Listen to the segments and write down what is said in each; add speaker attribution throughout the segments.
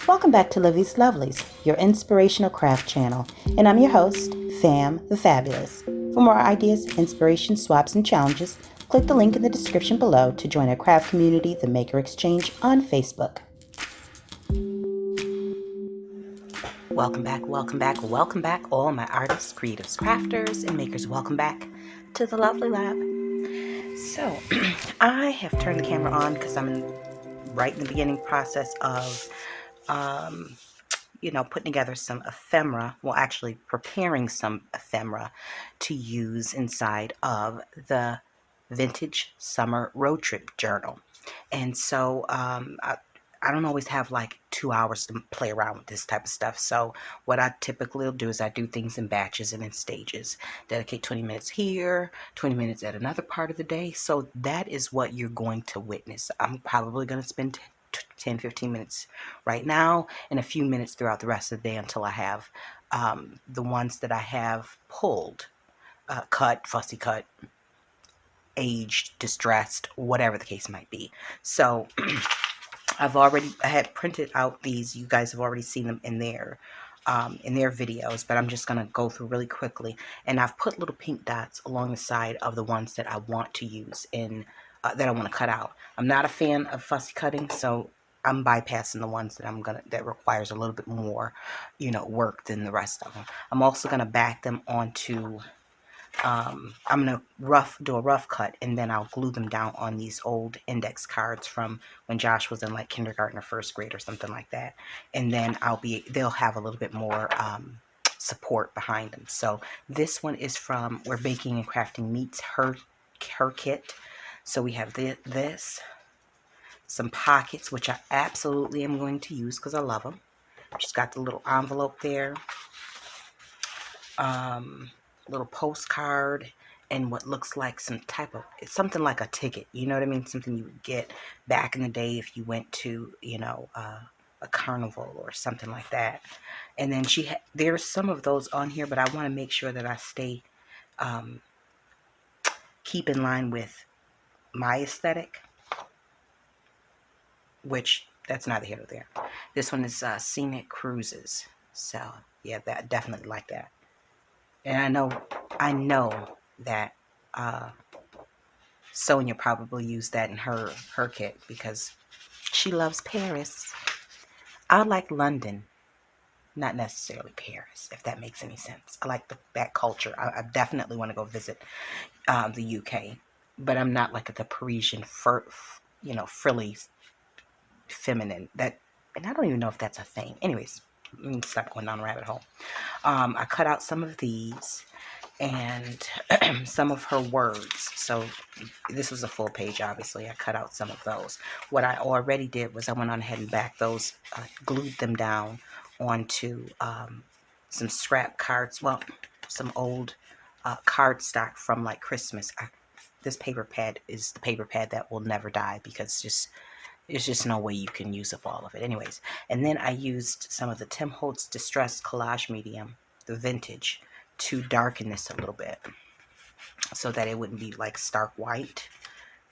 Speaker 1: Welcome back to Livie'S Lovelies, your inspirational craft channel, and I'm your host, Fam the Fabulous. For more ideas, inspiration, swaps, and challenges, click the link in the description below to join our craft community, the Maker Exchange, on Facebook. Welcome back, welcome back, welcome back, all my artists, creatives, crafters, and makers. Welcome back to the Lovely Lab. So, I have turned the camera on because I'm right in the beginning process of putting together some ephemera, well, actually preparing some ephemera to use inside of the Vintage Summer Road Trip Journal. And so I don't always have like 2 hours to play around with this type of stuff. So what I typically will do is I do things in batches and in stages. Dedicate 20 minutes here, 20 minutes at another part of the day. So that is what you're going to witness. I'm probably going to spend 10-15 minutes right now and a few minutes throughout the rest of the day until I have the ones that I have pulled, cut, fussy cut, aged, distressed, whatever the case might be. So I had printed out these. You guys have already seen them in their videos, but I'm just going to go through really quickly. And I've put little pink dots along the side of the ones that I want to use in, that I want to cut out. I'm not a fan of fussy cutting, so I'm bypassing the ones that requires a little bit more, work than the rest of them. I'm also going to back them onto, I'm going to do a rough cut, and then I'll glue them down on these old index cards from when Josh was in like kindergarten or first grade or something like that. And then they'll have a little bit more support behind them. So this one is from Where Baking and Crafting Meets, her kit. So we have this, some pockets, which I absolutely am going to use because I love them. She's got the little envelope there. Little postcard, and what looks like it's something like a ticket, you know what I mean, something you would get back in the day if you went to a carnival or something like that. And then there's some of those on here, but I want to make sure that I stay keep in line with my aesthetic, which that's neither here nor there. This one is Scenic Cruises, so yeah, that definitely like that. And I know that Sonya probably used that in her kit because she loves Paris. I like London, not necessarily Paris, if that makes any sense. I like that culture. I definitely want to go visit the UK, but I'm not like the Parisian, frilly, feminine. And I don't even know if that's a thing. Anyways, let me stop going down a rabbit hole. I cut out some of these and some of her words. So this was a full page, obviously. I cut out some of those. What I already did was I went on ahead and backed those, glued them down onto some scrap cards. Well, some old cardstock from like Christmas. This paper pad is the paper pad that will never die because there's just no way you can use up all of it. Anyways, and then I used some of the Tim Holtz Distress Collage Medium, the vintage, to darken this a little bit so that it wouldn't be like stark white.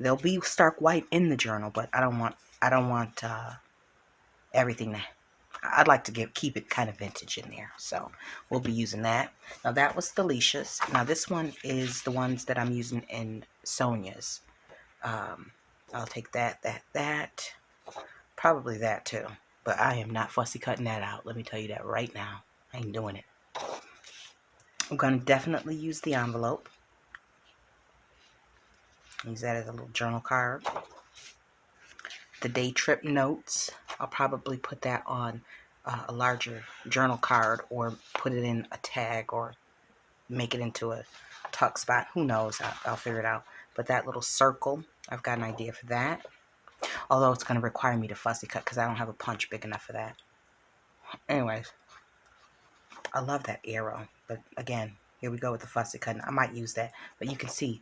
Speaker 1: There'll be stark white in the journal, but I don't want everything I'd like to keep it kind of vintage in there. So we'll be using that. Now that was THELISHA'S. Now this one is the ones that I'm using in Sonya's. I'll take that, probably that too. But I am not fussy cutting that out. Let me tell you that right now. I ain't doing it. I'm going to definitely use the envelope. Use that as a little journal card. The day trip notes, I'll probably put that on a larger journal card or put it in a tag or make it into a tuck spot. Who knows? I'll figure it out. But that little circle, I've got an idea for that. Although it's going to require me to fussy cut because I don't have a punch big enough for that. Anyways, I love that arrow. But again, here we go with the fussy cutting. I might use that. But you can see,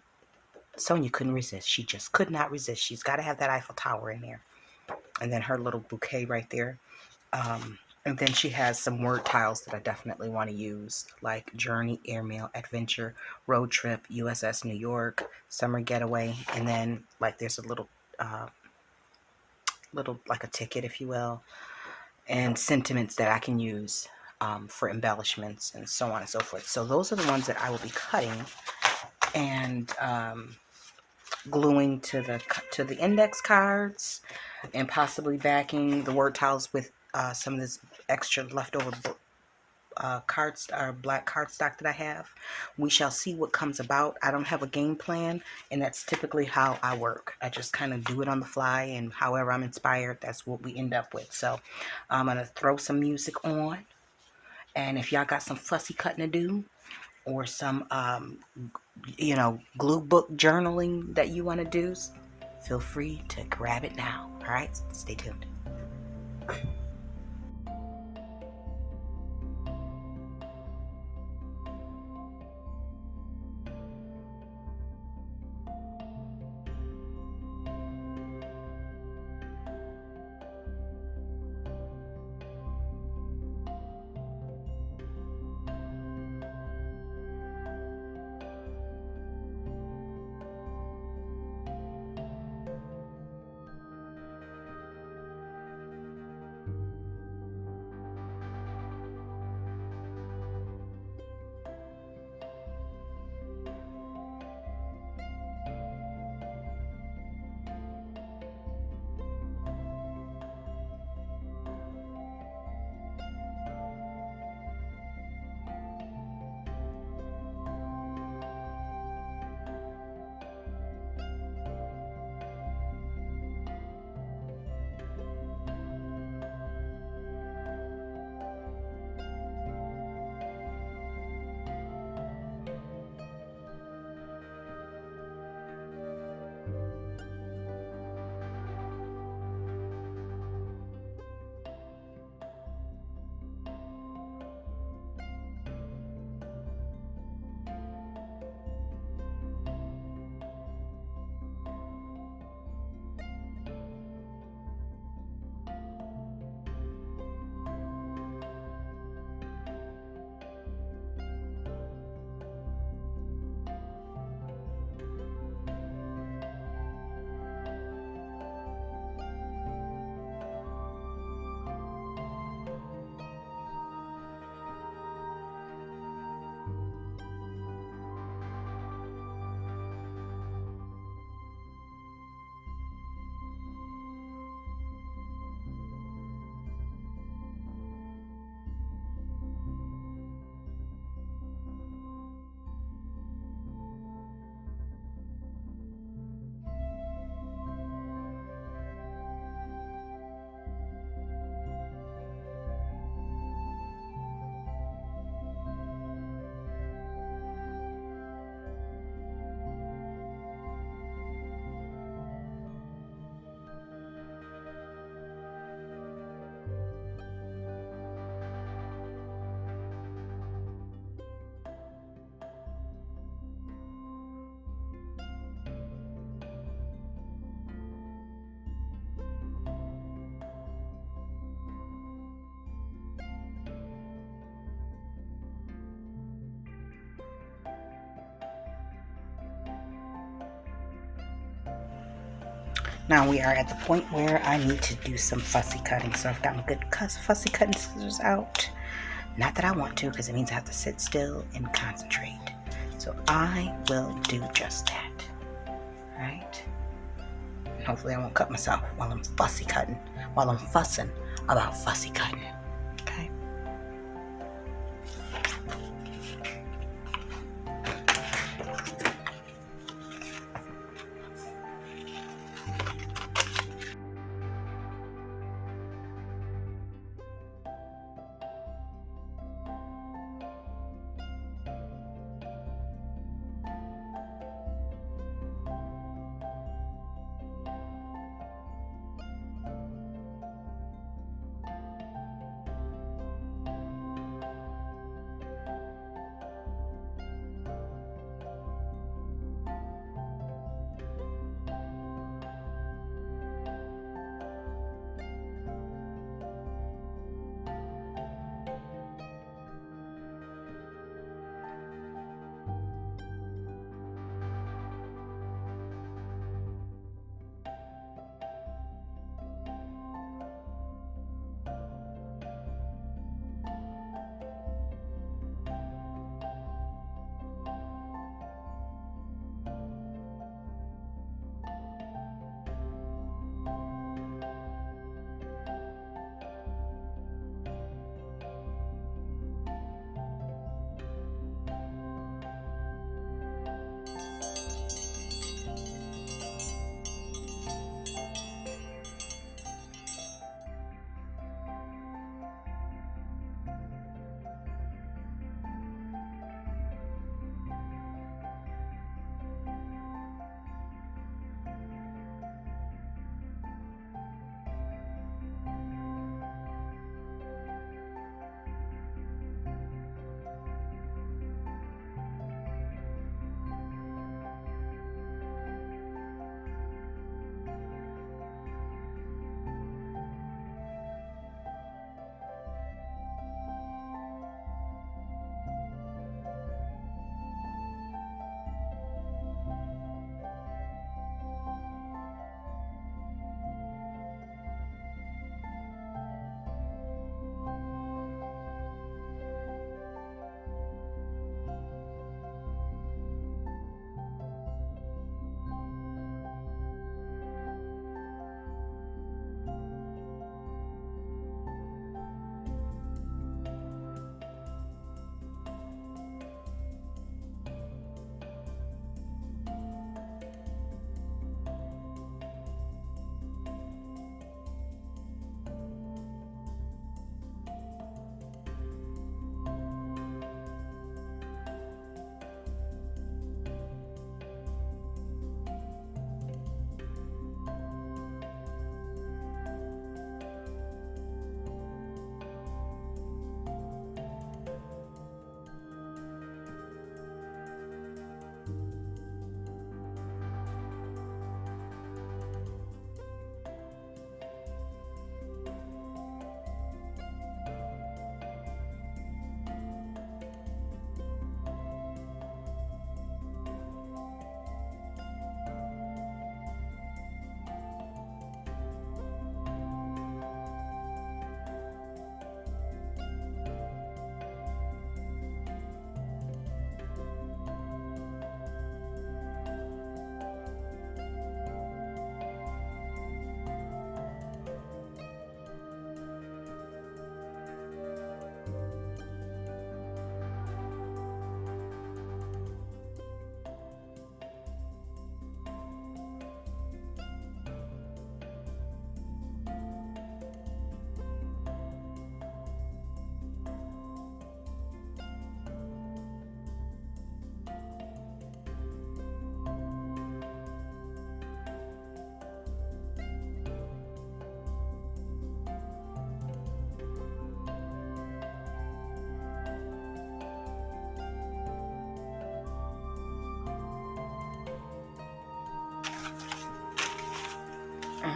Speaker 1: Sonya couldn't resist. She just could not resist. She's got to have that Eiffel Tower in there. And then her little bouquet right there. And then she has some word tiles that I definitely want to use, like Journey, Airmail, Adventure, Road Trip, USS New York, Summer Getaway, and then like there's a little like a ticket, if you will. and sentiments that I can use for embellishments and so on and so forth. So those are the ones that I will be cutting and gluing to the index cards, and possibly backing the word tiles with some of this extra leftover black cardstock that I have. We shall see what comes about. I don't have a game plan, and that's typically how I work. I just kind of do it on the fly, and however I'm inspired, that's what we end up with. So I'm gonna throw some music on, and if y'all got some fussy cutting to do, or some glue book journaling that you want to do, feel free to grab it now. All right, stay tuned. Now we are at the point where I need to do some fussy cutting. So I've got my good fussy cutting scissors out. Not that I want to, because it means I have to sit still and concentrate. So I will do just that. Right? And hopefully I won't cut myself while I'm fussy cutting, while I'm fussing about fussy cutting. Okay?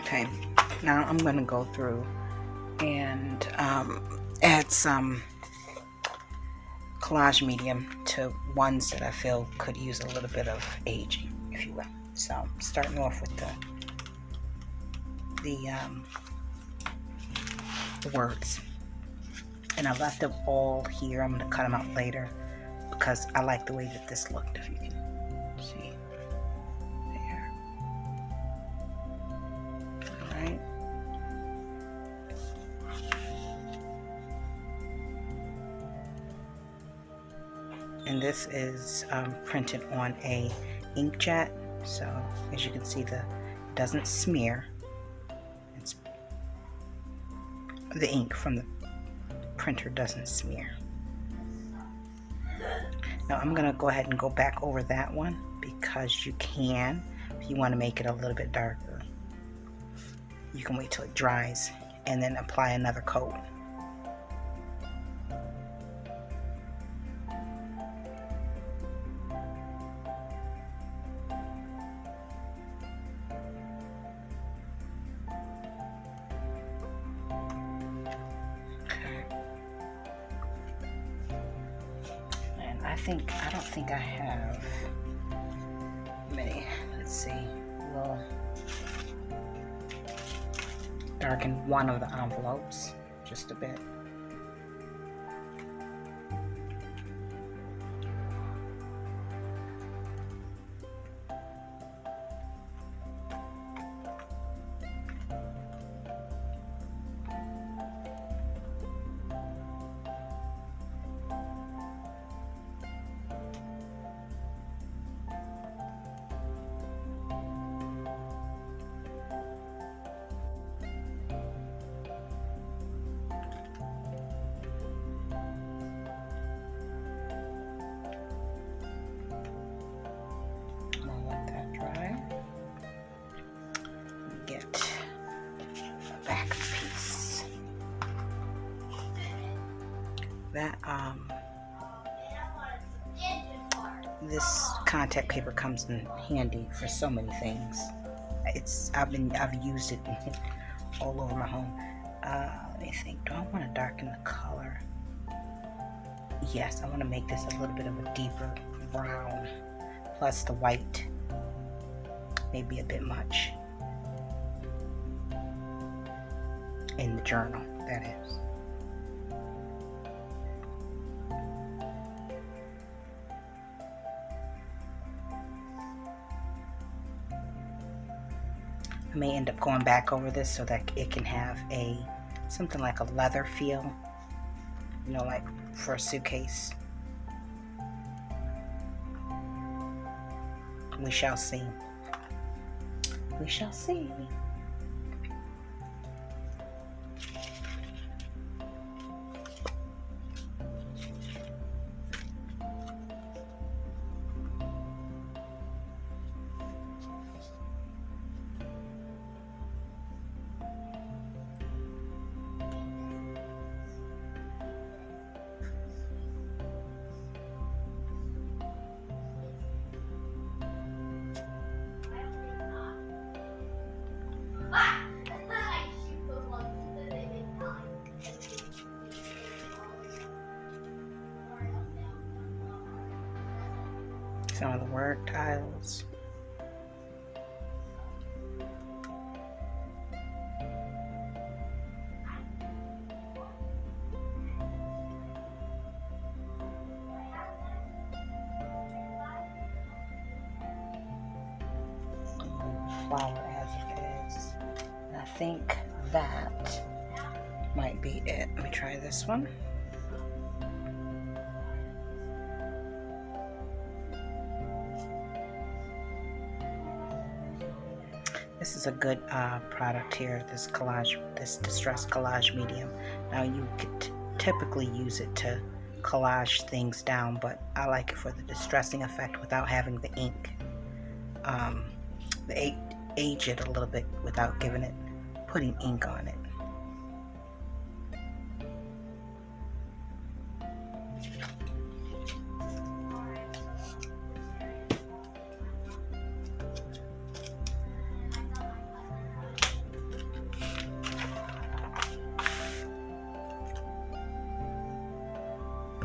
Speaker 1: Okay, now I'm going to go through and add some collage medium to ones that I feel could use a little bit of aging, if you will. So starting off with the words, and I left them all here. I'm going to cut them out later because I like the way that this looked, if you can see there. All right. And this is printed on a inkjet, so as you can see, it doesn't smear. It's the ink from the printer doesn't smear. Now I'm gonna go ahead and go back over that one because you can, if you want to make it a little bit darker, you can wait till it dries and then apply another coat. I don't think I have many. Let's see. We'll darken one of the envelopes just a bit. That this contact paper comes in handy for so many things. I've used it all over my home. Let me think. Do I want to darken the color? Yes, I want to make this a little bit of a deeper brown. Plus the white may be a bit much in the journal, that is. I may end up going back over this so that it can have something like a leather feel, you know, like for a suitcase. We shall see. We shall see. Some of the word tiles. Flower as it is. And I think that might be it. Let me try this one. This is a good product here, this distress collage medium. Now you could typically use it to collage things down, but I like it for the distressing effect without having the ink. Age it a little bit without putting ink on it.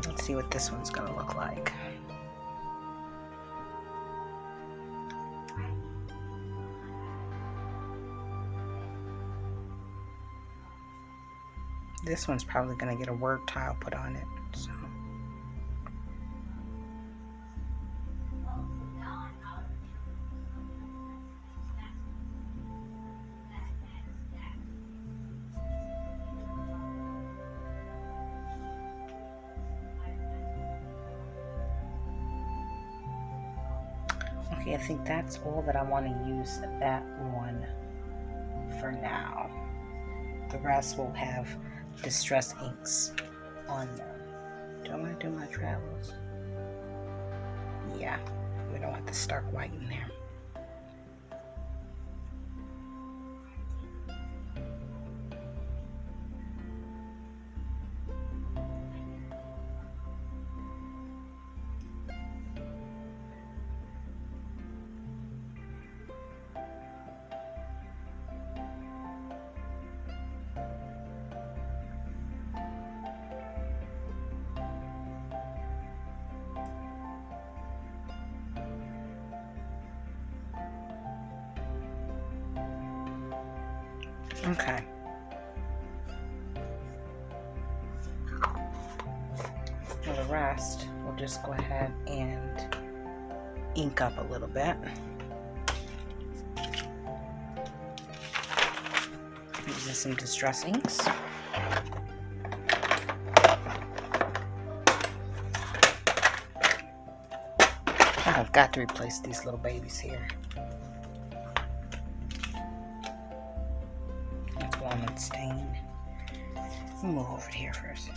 Speaker 1: Let's see what this one's gonna look like. This one's probably gonna get a word tile put on it, so. Okay, I think that's all that I want to use that one for now. The rest will have distress inks on them. Do I want to do my travels? Yeah, we don't want the stark white in there. Okay. For the rest, we'll just go ahead and ink up a little bit. Using some distress inks. I've got to replace these little babies here. Walnut stain. Move over here first.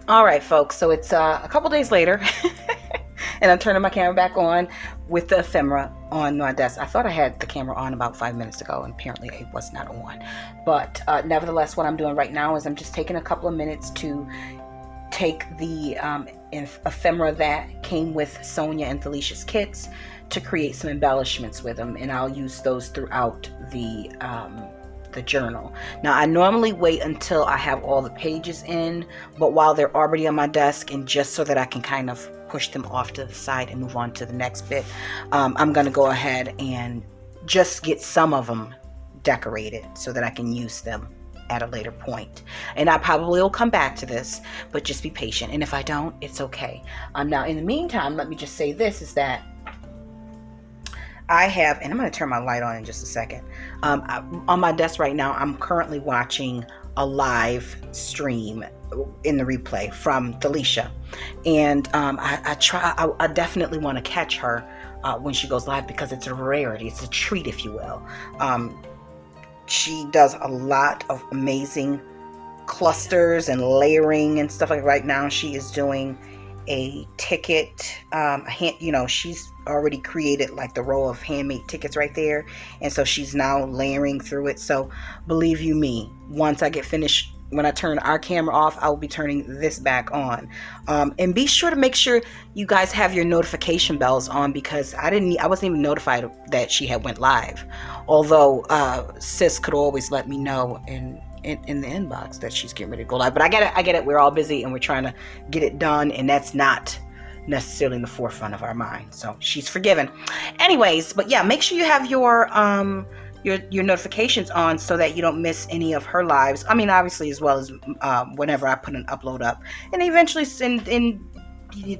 Speaker 1: All right, folks, so it's a couple days later and I'm turning my camera back on with the ephemera on my desk. I thought I had the camera on about 5 minutes ago, and apparently it was not on. But nevertheless, what I'm doing right now is I'm just taking a couple of minutes to take the ephemera that came with Sonya and THELISHA'S kits to create some embellishments with them, and I'll use those throughout the journal. Now, I normally wait until I have all the pages in, but while they're already on my desk, and just so that I can kind of push them off to the side and move on to the next bit, I'm going to go ahead and just get some of them decorated so that I can use them at a later point. And I probably will come back to this, but just be patient. And if I don't, it's okay. Now, in the meantime, let me just say this, is that I have, and I'm going to turn my light on in just a second. On my desk right now, I'm currently watching a live stream in the replay from THELISHA. And I definitely want to catch her when she goes live, because it's a rarity. It's a treat, if you will. She does a lot of amazing clusters and layering and stuff like that. Right now she is doing a ticket, she's already created like the row of handmade tickets right there, and so she's now layering through it. So believe you me, once I get finished, when I turn our camera off, I will be turning this back on. And be sure to make sure you guys have your notification bells on, because I wasn't even notified that she had went live. Although sis could always let me know in the inbox that she's getting ready to go live. But I get it. We're all busy and we're trying to get it done, and that's not necessarily in the forefront of our mind. So she's forgiven. Anyways, but yeah, make sure you have your notifications on so that you don't miss any of her lives. I mean, obviously, as well as whenever I put an upload up. And eventually, in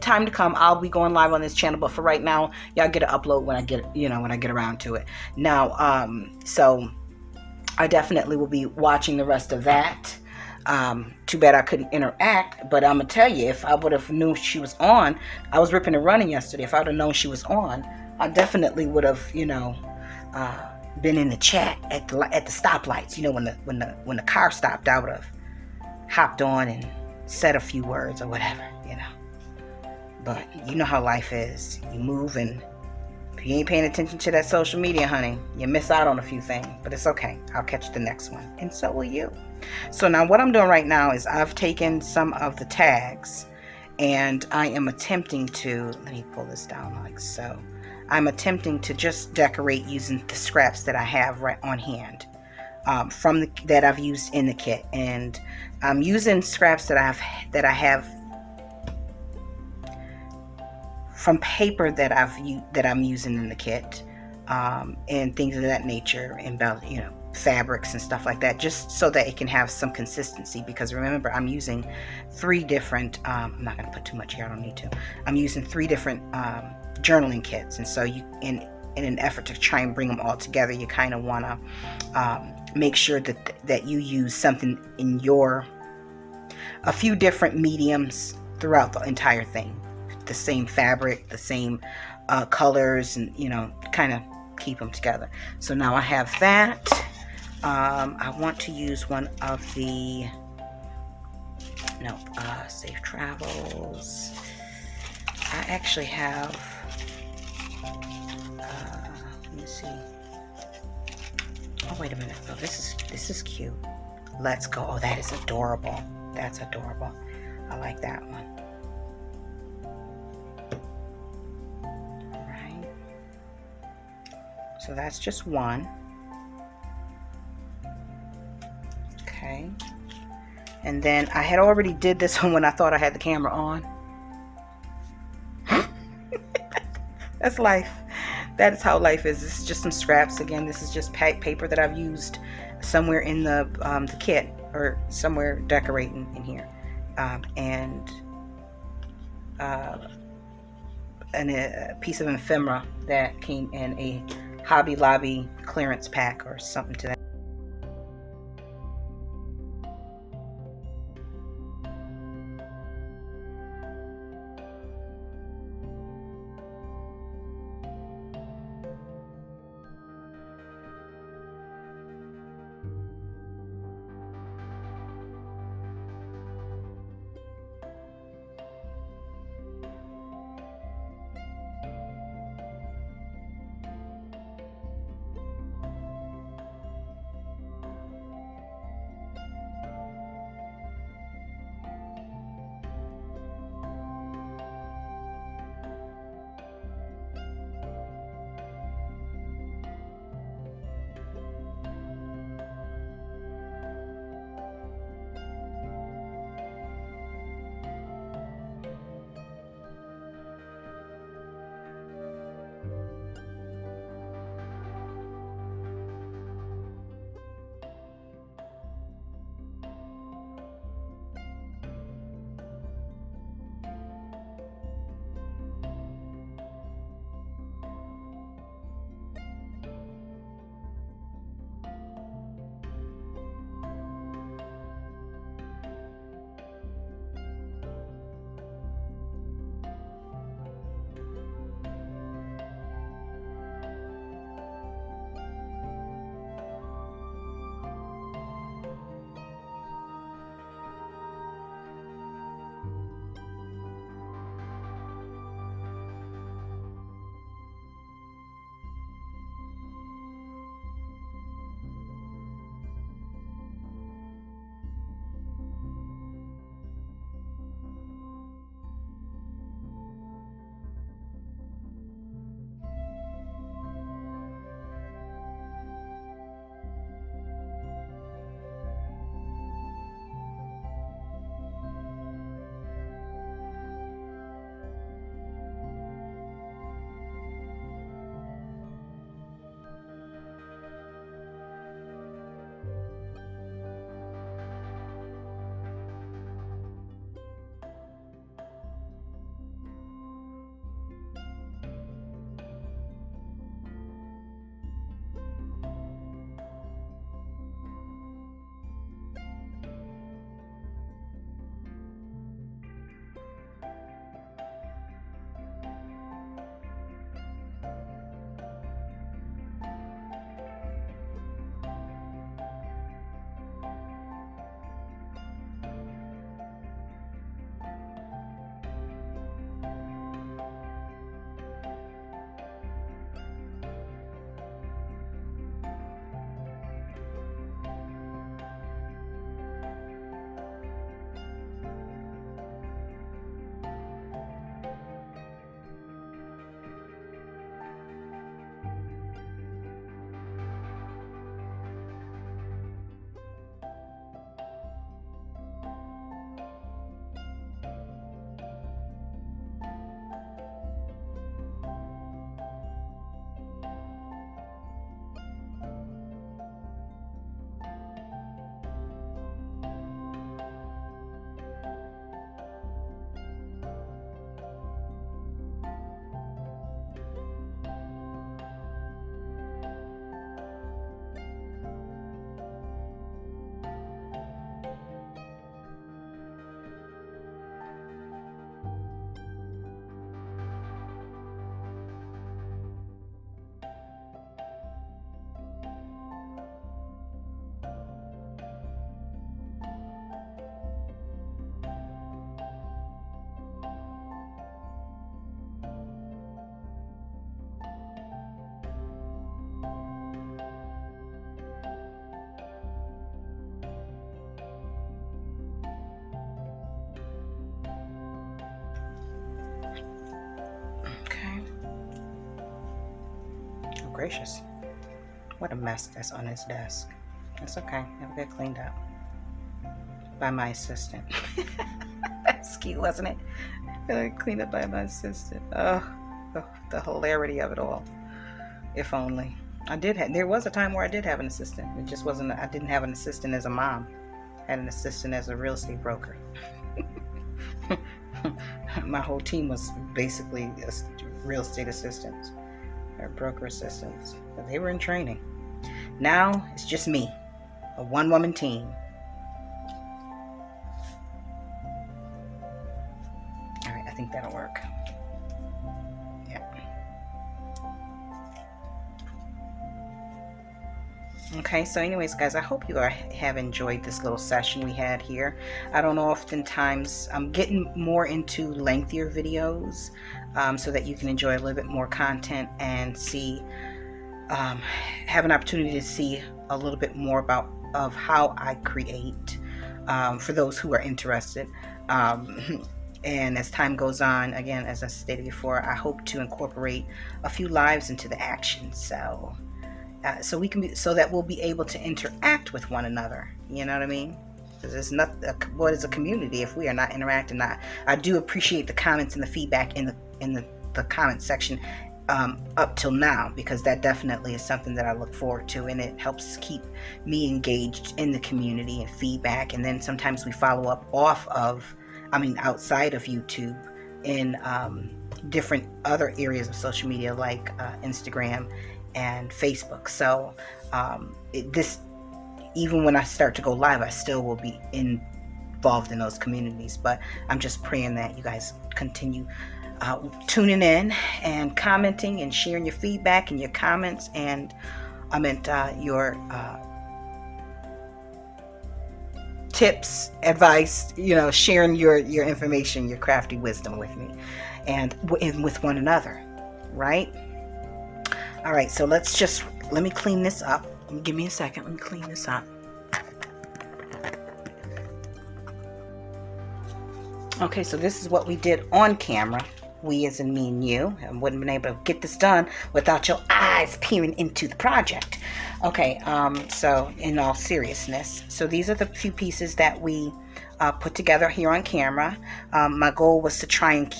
Speaker 1: time to come, I'll be going live on this channel. But for right now, y'all get an upload when I get around to it. Now, so I definitely will be watching the rest of that. Too bad I couldn't interact, but I'm gonna tell you, if I would have knew she was on, I was ripping and running yesterday. If I would have known she was on, I definitely would have, been in the chat at the stoplights. When the car stopped, I would have hopped on and said a few words or whatever, But you know how life is. You move, and if you ain't paying attention to that social media, honey, you miss out on a few things. But it's okay. I'll catch the next one, and so will you. So now what I'm doing right now is I've taken some of the tags, and I am attempting to, let me pull this down like so. I'm attempting to just decorate using the scraps that I have right on hand, that I've used in the kit. And I'm using scraps that I have from paper that I'm using in the kit, and things of that nature, and fabrics and stuff like that, just so that it can have some consistency. Because remember, I'm using 3 different, I'm not going to put too much here, I don't need to. I'm using 3 different journaling kits, and so in an effort to try and bring them all together, you kind of want to make sure that you use something in a few different mediums throughout the entire thing, the same fabric, the same colors, and kind of keep them together. So now I have that. I want to use one of the Safe Travels. I actually have let me see. Oh, wait a minute. Oh, this is cute. Let's go. Oh, that is adorable. That's adorable. I like that one. All right. So that's just one. Okay. And then I had already did this one when I thought I had the camera on. That's life. That is how life is. This is just some scraps. Again, this is just paper that I've used somewhere in the kit, or somewhere decorating in here, and a piece of ephemera that came in a Hobby Lobby clearance pack or something to that. gracious. What a mess that's on his desk. It's okay. It'll get cleaned up by my assistant. That's cute, wasn't it? Cleaned up by my assistant. Oh, the hilarity of it all. If only. There was a time where I did have an assistant. It just wasn't, I didn't have an assistant as a mom. I had an assistant as a real estate broker. My whole team was basically real estate assistants or broker assistants. But they were in training. Now it's just me, a one-woman team. All right, I think that'll work. Okay, so anyways, guys, I hope you have enjoyed this little session we had here. I don't know, oftentimes I'm getting more into lengthier videos so that you can enjoy a little bit more content and see, have an opportunity to see a little bit more of how I create for those who are interested. And as time goes on, again, as I stated before, I hope to incorporate a few lives into the action. So that we'll be able to interact with one another. You know what I mean? Because it's not what is a community if we are not interacting. I do appreciate the comments and the feedback in the comment section up till now, because that definitely is something that I look forward to, and it helps keep me engaged in the community and feedback. And then sometimes we follow up outside of YouTube in different other areas of social media like Instagram and Facebook. So even when I start to go live, I still will be involved in those communities. But I'm just praying that you guys continue tuning in and commenting and sharing your feedback and your comments and your tips, advice, sharing your information, your crafty wisdom with me and with one another, right? All right, so let me clean this up. Give me a second. Let me clean this up. Okay, so this is what we did on camera. We as in me and you. I wouldn't have been able to get this done without your eyes peering into the project. Okay, so in all seriousness, so these are the few pieces that we put together here on camera. My goal was to try and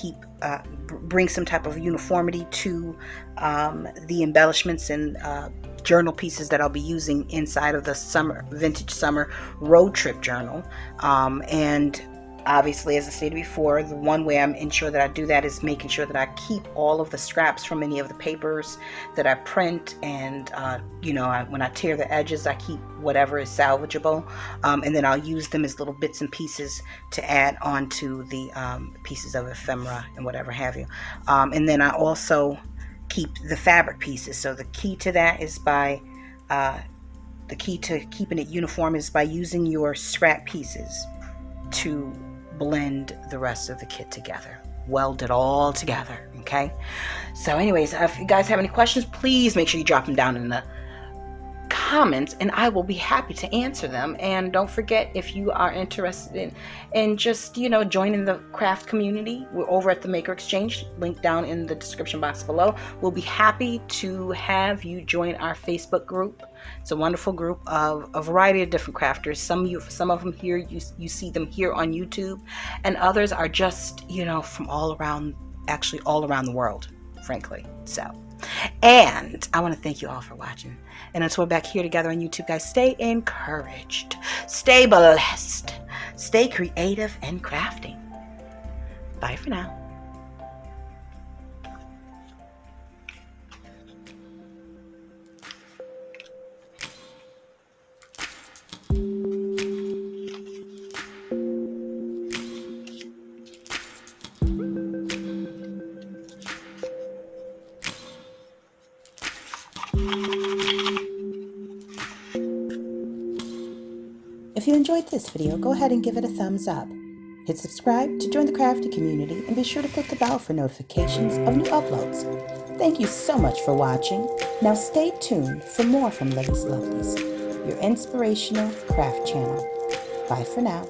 Speaker 1: bring some type of uniformity to the embellishments and journal pieces that I'll be using inside of the vintage summer road trip journal. And obviously, as I stated before, the one way I'm ensure that I do that is making sure that I keep all of the scraps from any of the papers that I print, and when I tear the edges, I keep whatever is salvageable, and then I'll use them as little bits and pieces to add on to the pieces of ephemera and whatever have you. And then I also keep the fabric pieces. So the key to that is the key to keeping it uniform is by using your scrap pieces to blend the rest of the kit together, weld it all together. Okay, so anyways, if you guys have any questions, please make sure you drop them down in the comments and I will be happy to answer them. And don't forget, if you are interested in just joining the craft community, we're over at the Maker Exchange, link down in the description box below. We'll be happy to have you join our Facebook group. It's a wonderful group of a variety of different crafters. Some of them here, you see them here on YouTube, and others are just from all around the world, frankly. And I want to thank you all for watching. And until we're back here together on YouTube, guys, stay encouraged, stay blessed, stay creative and crafting. Bye for now. If you enjoyed this video, go ahead and give it a thumbs up. Hit subscribe to join the crafty community and be sure to click the bell for notifications of new uploads. Thank you so much for watching. Now stay tuned for more from Livie'S Lovelies, your inspirational craft channel. Bye for now.